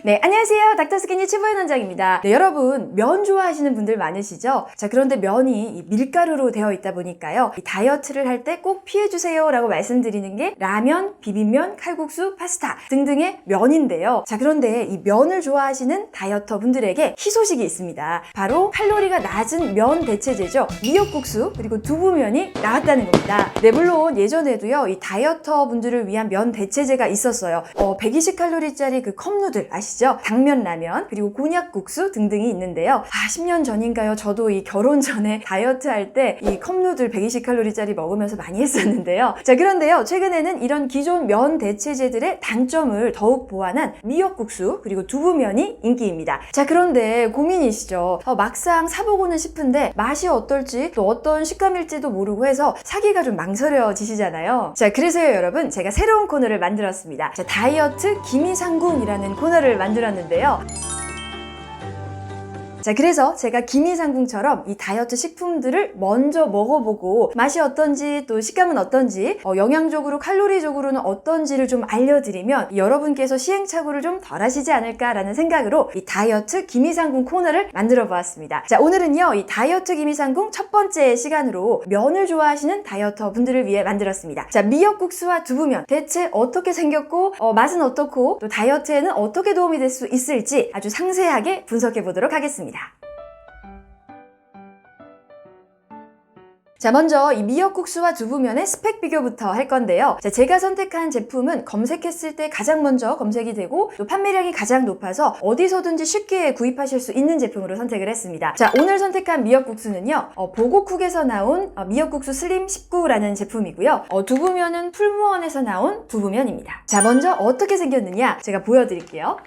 네, 안녕하세요. 닥터스킨 유튜버의 원장입니다. 네, 여러분 면 좋아하시는 분들 많으시죠? 자, 그런데 면이 밀가루로 되어 있다 보니까요, 이 다이어트를 할 때 꼭 피해주세요 라고 말씀드리는 게 라면, 비빔면, 칼국수, 파스타 등등의 면인데요. 자, 그런데 이 면을 좋아하시는 다이어터 분들에게 희소식이 있습니다. 바로 칼로리가 낮은 면 대체제죠. 미역국수 그리고 두부면이 나왔다는 겁니다. 네, 물론 예전에도요, 이 다이어터 분들을 위한 면 대체제가 있었어요. 120칼로리짜리 그 컵누들 아시죠? 당면 라면 그리고 곤약국수 등등이 있는데요. 10년 전인가요? 저도 이 결혼 전에 다이어트 할 때 이 컵누들 120칼로리짜리 먹으면서 많이 했었는데요. 자, 그런데요, 최근에는 이런 기존 면 대체제들의 단점을 더욱 보완한 미역국수 그리고 두부면이 인기입니다. 자, 그런데 고민이시죠? 막상 사보고는 싶은데 맛이 어떨지 또 어떤 식감일지도 모르고 해서 사기가 좀 망설여지시잖아요. 자, 그래서요 여러분, 제가 새로운 코너를 만들었습니다. 자, 다이어트 기미상궁이라는 코너를 만들었는데요. 자, 그래서 제가 기미상궁처럼 이 다이어트 식품들을 먼저 먹어보고 맛이 어떤지 또 식감은 어떤지 영양적으로 칼로리적으로는 어떤지를 좀 알려드리면 여러분께서 시행착오를 좀 덜 하시지 않을까라는 생각으로 이 다이어트 기미상궁 코너를 만들어 보았습니다. 자, 오늘은요, 이 다이어트 기미상궁 첫 번째 시간으로 면을 좋아하시는 다이어터 분들을 위해 만들었습니다. 자, 미역국수와 두부면 대체 어떻게 생겼고 맛은 어떻고 또 다이어트에는 어떻게 도움이 될 수 있을지 아주 상세하게 분석해 보도록 하겠습니다. 자, 먼저 이 미역국수와 두부면의 스펙 비교부터 할 건데요. 자, 제가 선택한 제품은 검색했을 때 가장 먼저 검색이 되고 또 판매량이 가장 높아서 어디서든지 쉽게 구입하실 수 있는 제품으로 선택을 했습니다. 자, 오늘 선택한 미역국수는요, 보고쿡에서 나온 미역국수 슬림 19라는 제품이고요. 두부면은 풀무원에서 나온 두부면입니다. 자, 먼저 어떻게 생겼느냐 제가 보여드릴게요.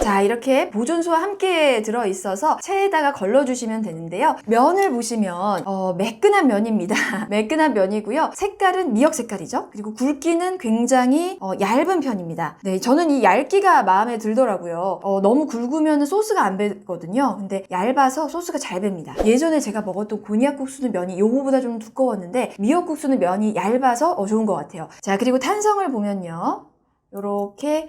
자, 이렇게 보존수와 함께 들어있어서 체에다가 걸러주시면 되는데요. 면을 보시면 매끈한 면입니다. 매끈한 면이고요. 색깔은 미역 색깔이죠. 그리고 굵기는 굉장히 얇은 편입니다. 네, 저는 이 얇기가 마음에 들더라고요. 너무 굵으면 소스가 안 배거든요. 근데 얇아서 소스가 잘 뱄니다. 예전에 제가 먹었던 곤약국수는 면이 요거보다 좀 두꺼웠는데 미역국수는 면이 얇아서 좋은 것 같아요. 자, 그리고 탄성을 보면요, 요렇게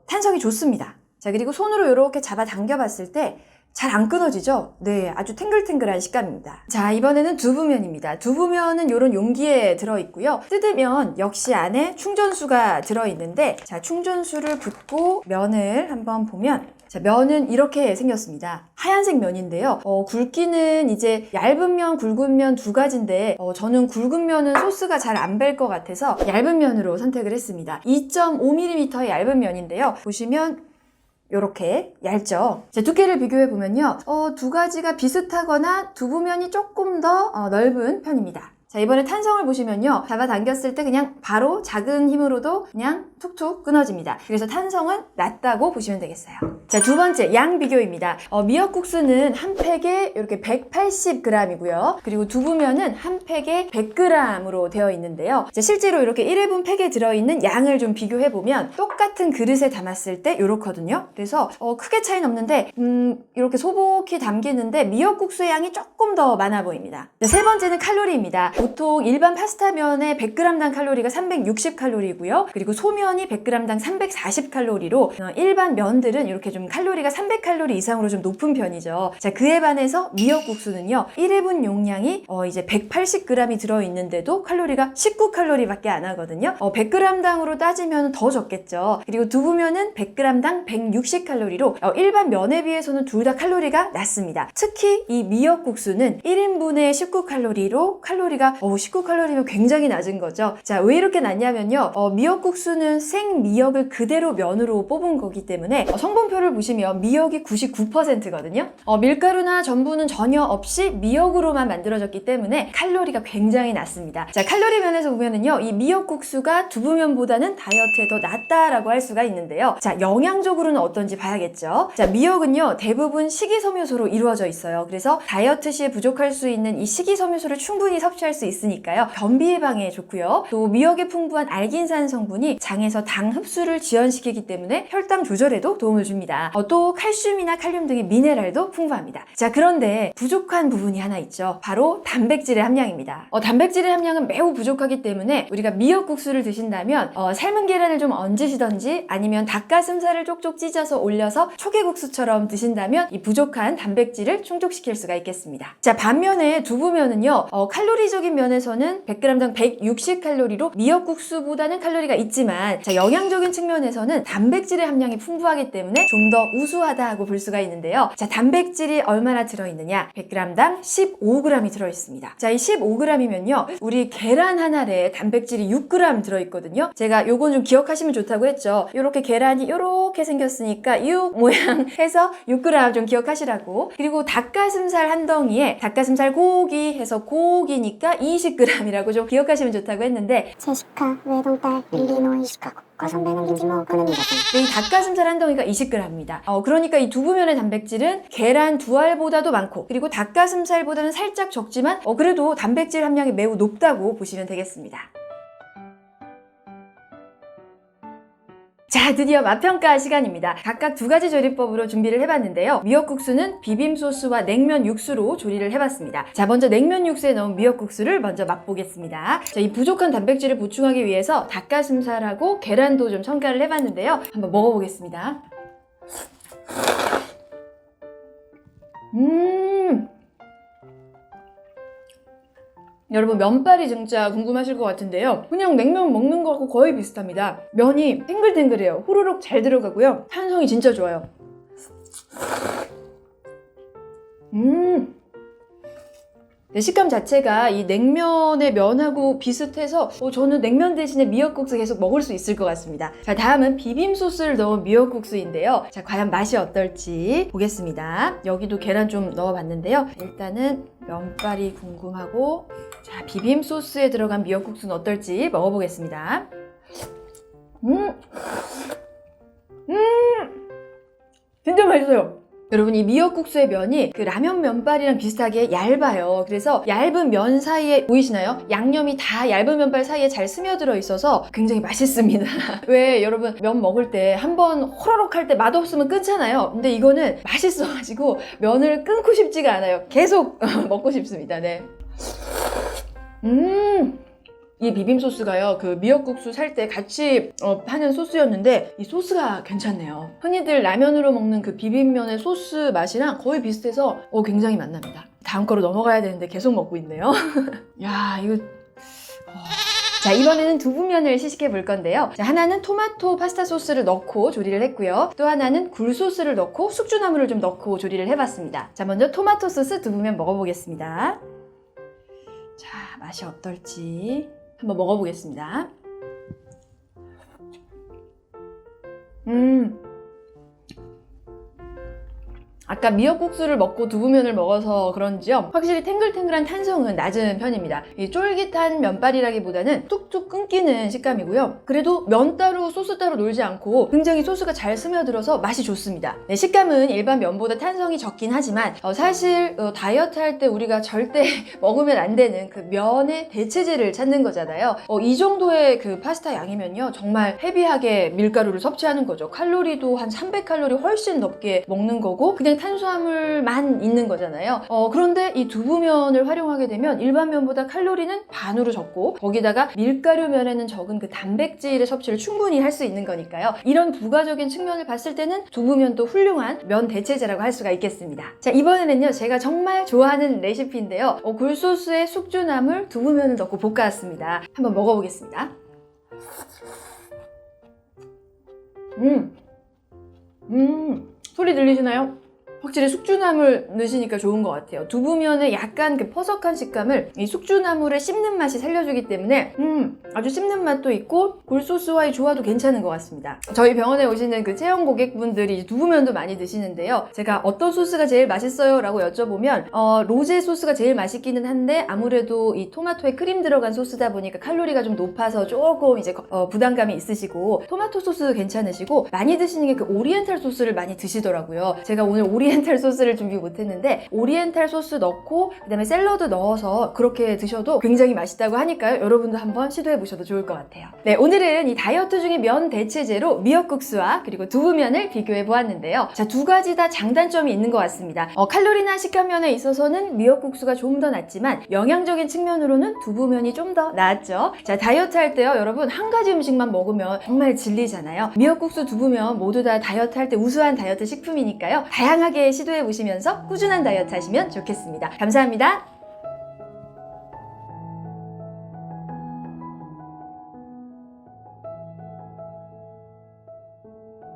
탄성이 좋습니다. 자, 그리고 손으로 이렇게 잡아 당겨 봤을 때 잘 안 끊어지죠? 네, 아주 탱글탱글한 식감입니다. 자, 이번에는 두부면입니다. 두부면은 이런 용기에 들어있고요. 뜯으면 역시 안에 충전수가 들어있는데, 자, 충전수를 붓고 면을 한번 보면, 자, 면은 이렇게 생겼습니다. 하얀색 면인데요. 굵기는 이제 얇은 면, 굵은 면 두 가지인데 저는 굵은 면은 소스가 잘 안 뺄 것 같아서 얇은 면으로 선택을 했습니다. 2.5mm의 얇은 면인데요. 보시면 요렇게 얇죠. 자, 두께를 비교해 보면요, 두 가지가 비슷하거나 두부면이 조금 더 넓은 편입니다. 자, 이번에 탄성을 보시면요, 잡아당겼을 때 그냥 바로 작은 힘으로도 그냥 툭툭 끊어집니다. 그래서 탄성은 낮다고 보시면 되겠어요. 자, 두 번째 양 비교입니다. 미역국수는 한 팩에 이렇게 180g이고요. 그리고 두부면은 한 팩에 100g으로 되어 있는데요. 자, 실제로 이렇게 1회분 팩에 들어있는 양을 좀 비교해 보면 똑같은 그릇에 담았을 때 이렇거든요. 그래서 크게 차이는 없는데 이렇게 소복히 담기는데 미역국수의 양이 조금 더 많아 보입니다. 자, 세 번째는 칼로리입니다. 보통 일반 파스타면의 100g당 칼로리가 360칼로리고요. 그리고 소면이 100g당 340칼로리로 일반 면들은 이렇게 좀 칼로리가 300칼로리 이상으로 좀 높은 편이죠. 자, 그에 반해서 미역국수는요, 1회분 용량이 이제 180g이 들어있는데도 칼로리가 19칼로리밖에 안 하거든요. 100g당으로 따지면 더 적겠죠. 그리고 두부면은 100g당 160칼로리로 일반 면에 비해서는 둘 다 칼로리가 낮습니다. 특히 이 미역국수는 1인분에 19칼로리로 칼로리가 19칼로리면 굉장히 낮은 거죠. 자, 왜 이렇게 낮냐면요, 미역국수는 생미역을 그대로 면으로 뽑은 거기 때문에 성분표를 보시면 미역이 99%거든요. 밀가루나 전분은 전혀 없이 미역으로만 만들어졌기 때문에 칼로리가 굉장히 낮습니다. 자, 칼로리 면에서 보면은요, 이 미역국수가 두부면보다는 다이어트에 더 낫다라고 할 수가 있는데요. 자, 영양적으로는 어떤지 봐야겠죠. 자, 미역은요, 대부분 식이섬유소로 이루어져 있어요. 그래서 다이어트 시에 부족할 수 있는 이 식이섬유소를 충분히 섭취할 수 수 있으니까요. 변비 예방에 좋고요. 또 미역의 풍부한 알긴산 성분이 장에서 당 흡수를 지연시키기 때문에 혈당 조절에도 도움을 줍니다. 또 칼슘이나 칼륨 등의 미네랄도 풍부합니다. 자, 그런데 부족한 부분이 하나 있죠. 바로 단백질의 함량입니다. 단백질의 함량은 매우 부족하기 때문에 우리가 미역국수를 드신다면 삶은 계란을 좀 얹으시던지 아니면 닭가슴살을 쪽쪽 찢어서 올려서 초계국수처럼 드신다면 이 부족한 단백질을 충족시킬 수가 있겠습니다. 자, 반면에 두부면은요, 칼로리적인 면에서는 100g당 160칼로리로 미역국수보다는 칼로리가 있지만, 자, 영양적인 측면에서는 단백질의 함량이 풍부하기 때문에 좀 더 우수하다고 볼 수가 있는데요. 자, 단백질이 얼마나 들어있느냐? 100g당 15g이 들어있습니다. 자, 이 15g이면요, 우리 계란 한 알에 단백질이 6g 들어있거든요. 제가 요건 좀 기억하시면 좋다고 했죠. 요렇게 계란이 요렇게 생겼으니까 6 모양 해서 6g 좀 기억하시라고. 그리고 닭가슴살 한 덩이에 닭가슴살 고기 해서 고기니까 20g이라고 좀 기억하시면 좋다고 했는데, 제시카 외동딸 일리노이 시카고 선배는 김지모 그는 이 닭가슴살 한 덩이가 20g입니다. 그러니까 이 두부면의 단백질은 계란 두 알보다도 많고, 그리고 닭가슴살보다는 살짝 적지만 그래도 단백질 함량이 매우 높다고 보시면 되겠습니다. 자, 드디어 맛평가 시간입니다. 각각 두 가지 조리법으로 준비를 해봤는데요. 미역국수는 비빔소스와 냉면 육수로 조리를 해봤습니다. 자, 먼저 냉면 육수에 넣은 미역국수를 먼저 맛보겠습니다. 자, 이 부족한 단백질을 보충하기 위해서 닭가슴살하고 계란도 좀 첨가를 해봤는데요. 한번 먹어보겠습니다. 여러분, 면발이 진짜 궁금하실 것 같은데요. 그냥 냉면 먹는 거하고 거의 비슷합니다. 면이 탱글탱글해요. 호로록 잘 들어가고요. 탄성이 진짜 좋아요. 식감 자체가 이 냉면의 면하고 비슷해서 저는 냉면 대신에 미역국수 계속 먹을 수 있을 것 같습니다. 자, 다음은 비빔소스를 넣은 미역국수인데요. 자, 과연 맛이 어떨지 보겠습니다. 여기도 계란 좀 넣어봤는데요. 일단은 면발이 궁금하고, 자, 비빔소스에 들어간 미역국수는 어떨지 먹어보겠습니다. 진짜 맛있어요. 여러분, 이 미역국수의 면이 그 라면 면발이랑 비슷하게 얇아요. 그래서 얇은 면 사이에 보이시나요? 양념이 다 얇은 면발 사이에 잘 스며들어 있어서 굉장히 맛있습니다. 왜 여러분, 면 먹을 때 한번 호로록 할 때 맛없으면 끊잖아요. 근데 이거는 맛있어가지고 면을 끊고 싶지가 않아요. 계속 먹고 싶습니다. 네. 이 비빔소스가요, 그 미역국수 살 때 같이 파는 소스였는데 이 소스가 괜찮네요. 흔히들 라면으로 먹는 그 비빔면의 소스 맛이랑 거의 비슷해서 굉장히 맛납니다. 다음 거로 넘어가야 되는데 계속 먹고 있네요. 야, 이거 자, 이번에는 두부면을 시식해 볼 건데요. 자, 하나는 토마토 파스타 소스를 넣고 조리를 했고요. 또 하나는 굴소스를 넣고 숙주나물을 좀 넣고 조리를 해봤습니다. 자, 먼저 토마토 소스 두부면 먹어보겠습니다. 자, 맛이 어떨지 한번 먹어보겠습니다. 아까 미역국수를 먹고 두부면을 먹어서 그런지요, 확실히 탱글탱글한 탄성은 낮은 편입니다. 이 쫄깃한 면발이라기보다는 뚝뚝 끊기는 식감이고요. 그래도 면 따로 소스 따로 놀지 않고 굉장히 소스가 잘 스며들어서 맛이 좋습니다. 네, 식감은 일반 면보다 탄성이 적긴 하지만 사실 다이어트 할 때 우리가 절대 먹으면 안 되는 그 면의 대체제를 찾는 거잖아요. 이 정도의 그 파스타 양이면요, 정말 헤비하게 밀가루를 섭취하는 거죠. 칼로리도 한 300칼로리 훨씬 넘게 먹는 거고, 그냥 탄수화물만 있는 거잖아요. 그런데 이 두부면을 활용하게 되면 일반 면보다 칼로리는 반으로 적고, 거기다가 밀가루 면에는 적은 그 단백질의 섭취를 충분히 할 수 있는 거니까요. 이런 부가적인 측면을 봤을 때는 두부면도 훌륭한 면 대체제라고 할 수가 있겠습니다. 자, 이번에는요, 제가 정말 좋아하는 레시피인데요. 굴소스에 숙주나물, 두부면을 넣고 볶아왔습니다. 한번 먹어보겠습니다. 소리 들리시나요? 확실히 숙주나물 넣으시니까 좋은 것 같아요. 두부면의 약간 그 퍼석한 식감을 이 숙주나물의 씹는 맛이 살려주기 때문에 아주 씹는 맛도 있고 굴소스와의 조화도 괜찮은 것 같습니다. 저희 병원에 오시는 그 체형 고객분들이 두부면도 많이 드시는데요. 제가 어떤 소스가 제일 맛있어요? 라고 여쭤보면 로제 소스가 제일 맛있기는 한데 아무래도 이 토마토에 크림 들어간 소스다 보니까 칼로리가 좀 높아서 조금 이제 부담감이 있으시고, 토마토 소스 괜찮으시고, 많이 드시는 게 그 오리엔탈 소스를 많이 드시더라고요. 제가 오늘 오리엔탈 오리엔탈 소스를 준비 못했는데 오리엔탈 소스 넣고 그다음에 샐러드 넣어서 그렇게 드셔도 굉장히 맛있다고 하니까요. 여러분도 한번 시도해보셔도 좋을 것 같아요. 네, 오늘은 이 다이어트 중에 면 대체제로 미역국수와 그리고 두부면을 비교해보았는데요. 자, 두 가지 다 장단점이 있는 것 같습니다. 칼로리나 식감면에 있어서는 미역국수가 좀 더 낫지만 영양적인 측면으로는 두부면이 좀 더 낫죠. 자, 다이어트 할 때요, 여러분 한 가지 음식만 먹으면 정말 질리잖아요. 미역국수, 두부면 모두 다 다이어트 할 때 우수한 다이어트 식품이니까요. 다양하게 시도해보시면서 꾸준한 다이어트 하시면 좋겠습니다. 감사합니다.